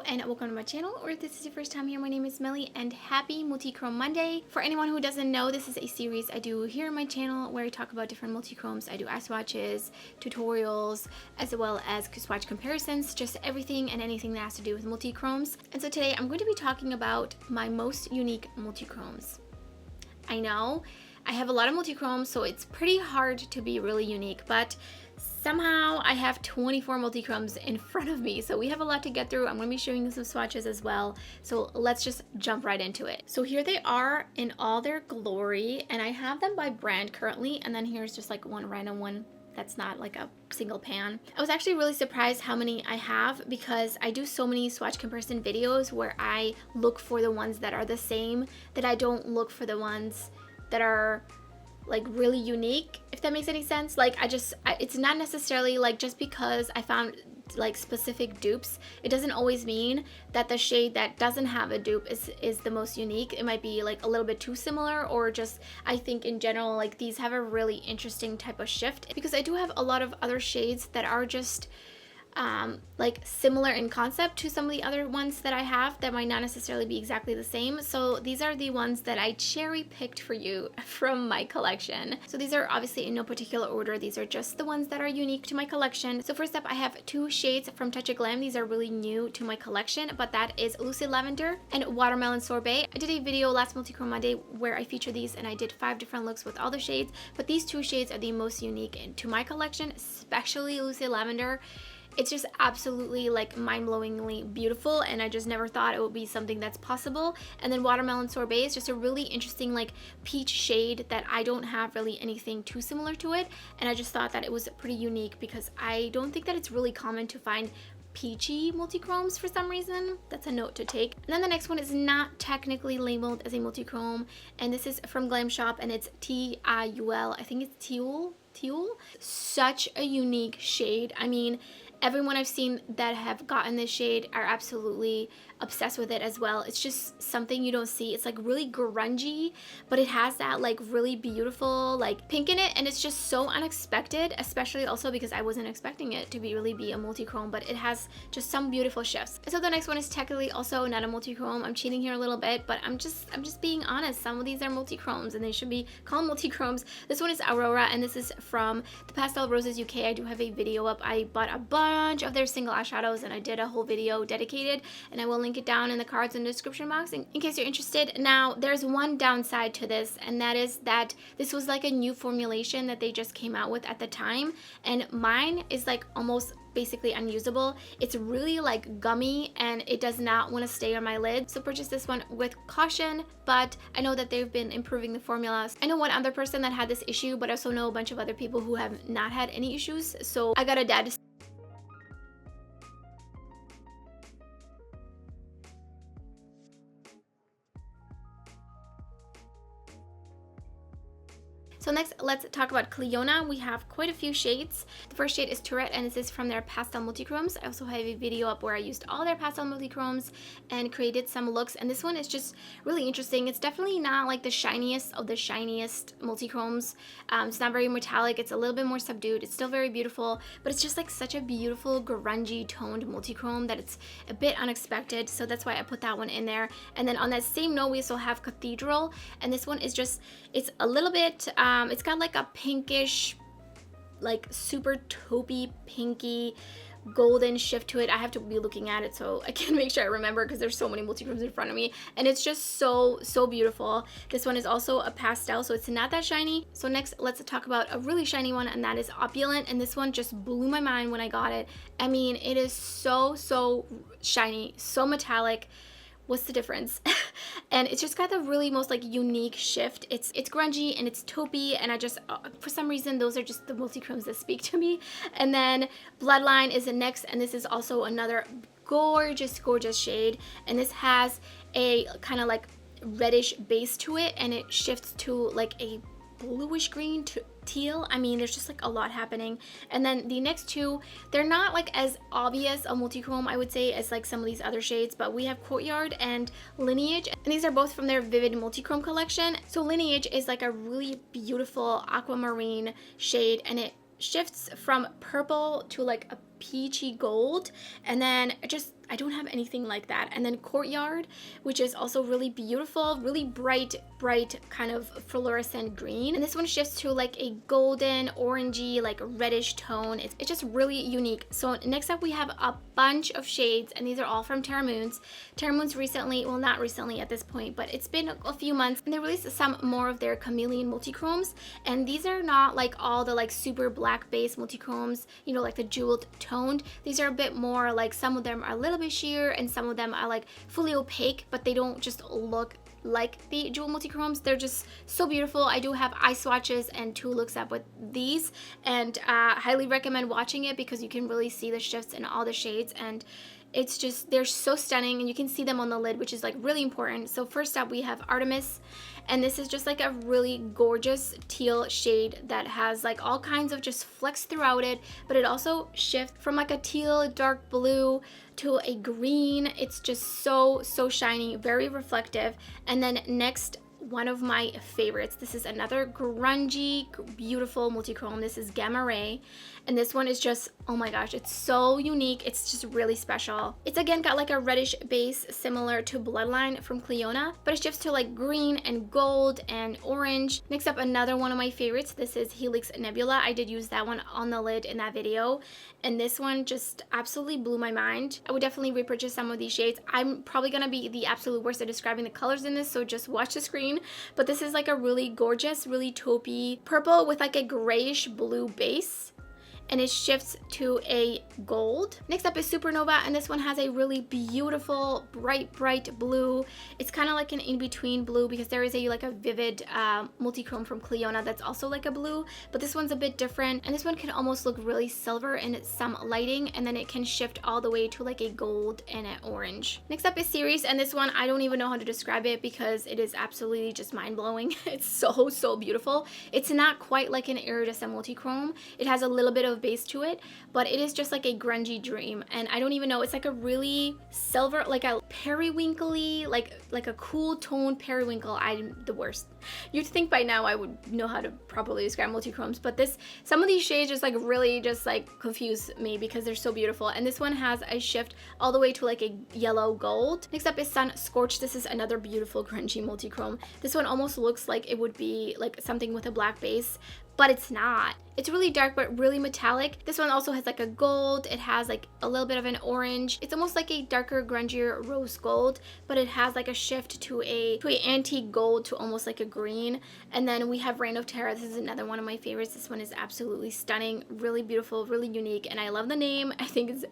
and welcome to my channel, or if this is your first time here, my name is Millie and happy Multichrome Monday. For anyone who doesn't know, this is a series I do here on my channel where I talk about different multichromes. I do eye swatches, tutorials, as well as swatch comparisons, just everything and anything that has to do with multichromes. And so today I'm going to be talking about my most unique multichromes. I know I have a lot of multichromes, so it's pretty hard to be really unique, but somehow I have 24 multichromes in front of me, so we have a lot to get through. I'm going to be showing you some swatches as well, so let's just jump right into it. So here they are in all their glory, and I have them by brand currently, and then here's just like one random one that's not like a single pan. I was actually really surprised how many I have because I do so many swatch comparison videos where I look for the ones that are the same, that I don't look for the ones that are like really unique, if that makes any sense. Like it's not necessarily like just because I found like specific dupes, it doesn't always mean that the shade that doesn't have a dupe is the most unique. It might be like a little bit too similar, or just I think in general like these have a really interesting type of shift, because I do have a lot of other shades that are just like similar in concept to some of the other ones that I have that might not necessarily be exactly the same. So these are the ones that I cherry picked for you from my collection. So these are obviously in no particular order. These are just the ones that are unique to my collection. So first up, I have two shades from Touch of Glam. These are really new to my collection, but that is Lucid Lavender and Watermelon Sorbet. I did a video last Multichrome Monday where I featured these and I did 5 different looks with all the shades, but these two shades are the most unique to my collection, especially Lucid Lavender. It's just absolutely like mind-blowingly beautiful, and I just never thought it would be something that's possible. And then Watermelon Sorbet is just a really interesting like peach shade that I don't have really anything too similar to it, and I just thought that it was pretty unique because I don't think that it's really common to find peachy multichromes for some reason. That's a note to take. And then the next one is not technically labeled as a multichrome, and this is from Glam Shop, and it's T-I-U-L. I think it's Teal. Such a unique shade. I mean, everyone I've seen that have gotten this shade are absolutely obsessed with it as well. It's just something you don't see. It's like really grungy, but it has that like really beautiful like pink in it, and it's just so unexpected, especially also because I wasn't expecting it to really be a multichrome, but it has just some beautiful shifts. And so the next one is technically also not a multichrome. I'm cheating here a little bit, but I'm just being honest. Some of these are multichromes and they should be called multichromes. This one is Aurora, and this is from the Pastel Roses UK. I do have a video up. I bought a bunch of their single eyeshadows and I did a whole video dedicated, and I will link it down in the cards in the description box in case you're interested. Now there's one downside to this, and that is that this was like a new formulation that they just came out with at the time, and mine is like almost basically unusable. It's really like gummy and it does not want to stay on my lid, so purchase this one with caution. But I know that they've been improving the formulas. I know one other person that had this issue, but I also know a bunch of other people who have not had any issues, so I got a dad. So next, let's talk about Clionadh. We have quite a few shades. The first shade is Turret, and this is from their pastel multichromes. I also have a video up where I used all their pastel multichromes and created some looks, and this one is just really interesting. It's definitely not like the shiniest of the shiniest multichromes. It's not very metallic. It's a little bit more subdued. It's still very beautiful, but it's just like such a beautiful grungy toned multichrome that it's a bit unexpected, so that's why I put that one in there. And then on that same note, we also have Cathedral, and this one is just, it's a little bit it's got like a pinkish, like super taupey, pinky, golden shift to it. I have to be looking at it so I can make sure I remember, because there's so many multichromes in front of me, and it's just so beautiful. This one is also a pastel, so it's not that shiny. So next, let's talk about a really shiny one, and that is Opulent, and this one just blew my mind when I got it. I mean, it is so shiny, so metallic. What's the difference? And it's just got the really most like unique shift. It's grungy and it's taupey, and I just for some reason those are just the multichromes that speak to me. And then Bloodline is the next, and this is also another gorgeous shade, and this has a kind of like reddish base to it, and it shifts to like a bluish green to teal. I mean, there's just like a lot happening. And then the next two, they're not like as obvious a multichrome, I would say, as like some of these other shades, but we have Courtyard and Lineage, and these are both from their Vivid Multichrome collection. So Lineage is like a really beautiful aquamarine shade, and it shifts from purple to like a peachy gold, and then just I don't have anything like that. And then Courtyard, which is also really beautiful, really bright kind of fluorescent green. And this one shifts to like a golden, orangey, like reddish tone. It's just really unique. So next up we have a bunch of shades, and these are all from Terra Moons. Terra Moons recently, well, not recently at this point, but it's been a few months, and they released some more of their chameleon multichromes. And these are not like all the like super black base multichromes, you know, like the jeweled toned. These are a bit more like, some of them are a little bit sheer and some of them are like fully opaque, but they don't just look like the jewel multichromes. They're just so beautiful. I do have eye swatches and 2 looks up with these, and highly recommend watching it because you can really see the shifts in all the shades, and it's just, they're so stunning, and you can see them on the lid, which is like really important. So first up we have Artemis, and this is just like a really gorgeous teal shade that has like all kinds of just flecks throughout it, but it also shifts from like a teal dark blue to a green. It's just so shiny, very reflective. And then next, one of my favorites, this is another grungy beautiful multichrome. This is Gamma Ray, and this one is just, oh my gosh, it's so unique. It's just really special. It's again got like a reddish base similar to Bloodline from Clionadh, but it shifts to like green and gold and orange. Next up, another one of my favorites, this is Helix Nebula. I did use that one on the lid in that video, and this one just absolutely blew my mind. I would definitely repurchase some of these shades. I'm probably gonna be the absolute worst at describing the colors in this, so just watch the screen. But this is like a really gorgeous, really taupey purple with like a grayish blue base, and it shifts to a gold. Next up is Supernova, and this one has a really beautiful bright blue. It's kind of like an in-between blue because there is a like a vivid multichrome from Clionadh that's also like a blue, but this one's a bit different, and this one can almost look really silver in some lighting, and then it can shift all the way to like a gold and an orange. Next up is Ceres, and this one I don't even know how to describe it because it is absolutely just mind-blowing. It's so beautiful. It's not quite like an iridescent multichrome. It has a little bit of base to it, but it is just like a grungy dream, and I don't even know, it's like a really silver, like a periwinkly, like a cool toned periwinkle. I'm the worst. You'd think by now I would know how to properly describe multichromes, but some of these shades just like really just like confuse me because they're so beautiful. And this one has a shift all the way to like a yellow gold. Next up is Sun Scorched. This is another beautiful grungy multichrome. This one almost looks like it would be like something with a black base, but it's not. It's really dark but really metallic. This one also has like a gold. It has like a little bit of an orange. It's almost like a darker, grungier rose gold, but it has like a shift to a antique gold to almost like a green. And then we have Reign of Terror. This is another one of my favorites. This one is absolutely stunning, really beautiful, really unique, and I love the name. I think it's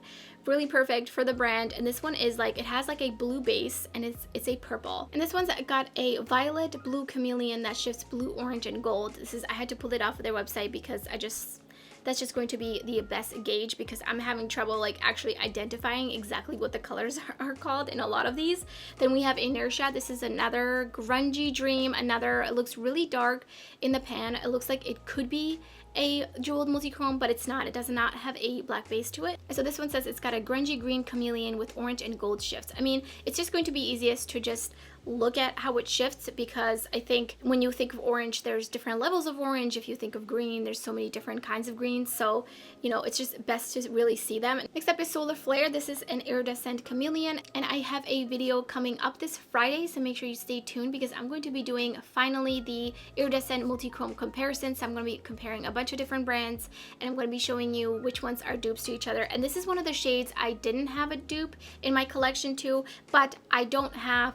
really perfect for the brand. And this one is like, it has like a blue base, and it's a purple. And this one's got a violet blue chameleon that shifts blue, orange, and gold. I had to pull it off of their website because that's just going to be the best gauge because I'm having trouble like actually identifying exactly what the colors are called in a lot of these. Then we have Inertia. This is another grungy dream. It looks really dark in the pan. It looks like it could be a jeweled multichrome, but it's not. It does not have a black base to it. So this one says it's got a grungy green chameleon with orange and gold shifts. I mean, it's just going to be easiest to just look at how it shifts, because I think when you think of orange, there's different levels of orange. If you think of green, there's so many different kinds of greens, so you know, it's just best to really see them. Next up is Solar Flare. This is an iridescent chameleon, and I have a video coming up this Friday, so make sure you stay tuned because I'm going to be doing finally the iridescent multichrome comparison. So I'm going to be comparing a bunch of different brands, and I'm going to be showing you which ones are dupes to each other. And this is one of the shades I didn't have a dupe in my collection too, but I don't have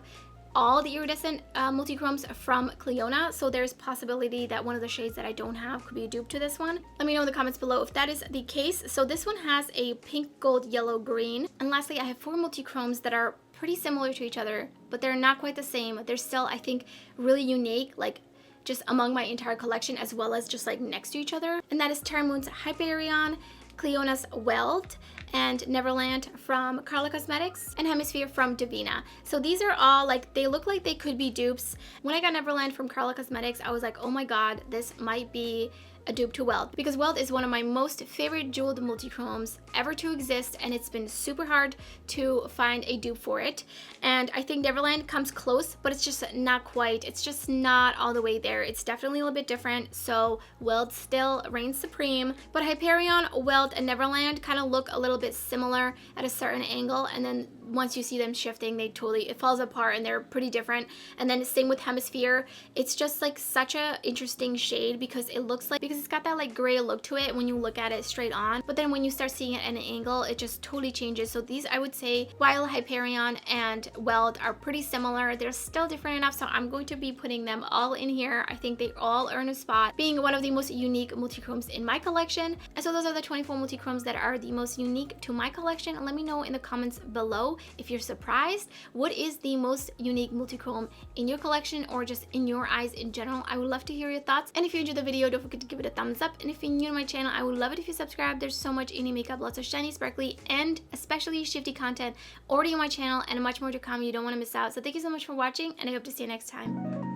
all the iridescent multichromes from Clionadh, so there's possibility that one of the shades that I don't have could be a dupe to this one. Let me know in the comments below if that is the case. So this one has a pink, gold, yellow, green. And lastly, I have 4 multichromes that are pretty similar to each other, but they're not quite the same. They're still, I think, really unique, like just among my entire collection, as well as just like next to each other. And that is Terra Moons Hyperion, Clionadh Weld, and Neverland from Karla Cosmetics, and Hemisphere from Devinah. So these are all like, they look like they could be dupes. When I got Neverland from Karla Cosmetics, I was like, oh my god, this might be a dupe to Weld, because Weld is one of my most favorite jeweled multichromes ever to exist, and it's been super hard to find a dupe for it. And I think Neverland comes close, but it's just not quite. It's just not all the way there. It's definitely a little bit different, so Weld still reigns supreme. But Hyperion, Weld, and Neverland kind of look a little bit similar at a certain angle, and then once you see them shifting, it falls apart and they're pretty different. And then same with Hemisphere. It's just like such a interesting shade because it's got that like gray look to it when you look at it straight on, but then when you start seeing it at an angle, it just totally changes. So these, I would say, while Hyperion and Weld are pretty similar, they're still different enough, so I'm going to be putting them all in here. I think they all earn a spot, being one of the most unique multichromes in my collection. And so those are the 24 multichromes that are the most unique to my collection. And let me know in the comments below if you're surprised. What is the most unique multichrome in your collection, or just in your eyes in general? I would love to hear your thoughts. And if you enjoyed the video, don't forget to give it a thumbs up. And if you're new to my channel, I would love it if you subscribe. There's so much indie makeup, lots of shiny, sparkly, and especially shifty content already on my channel, and much more to come. You don't want to miss out. So thank you so much for watching, and I hope to see you next time.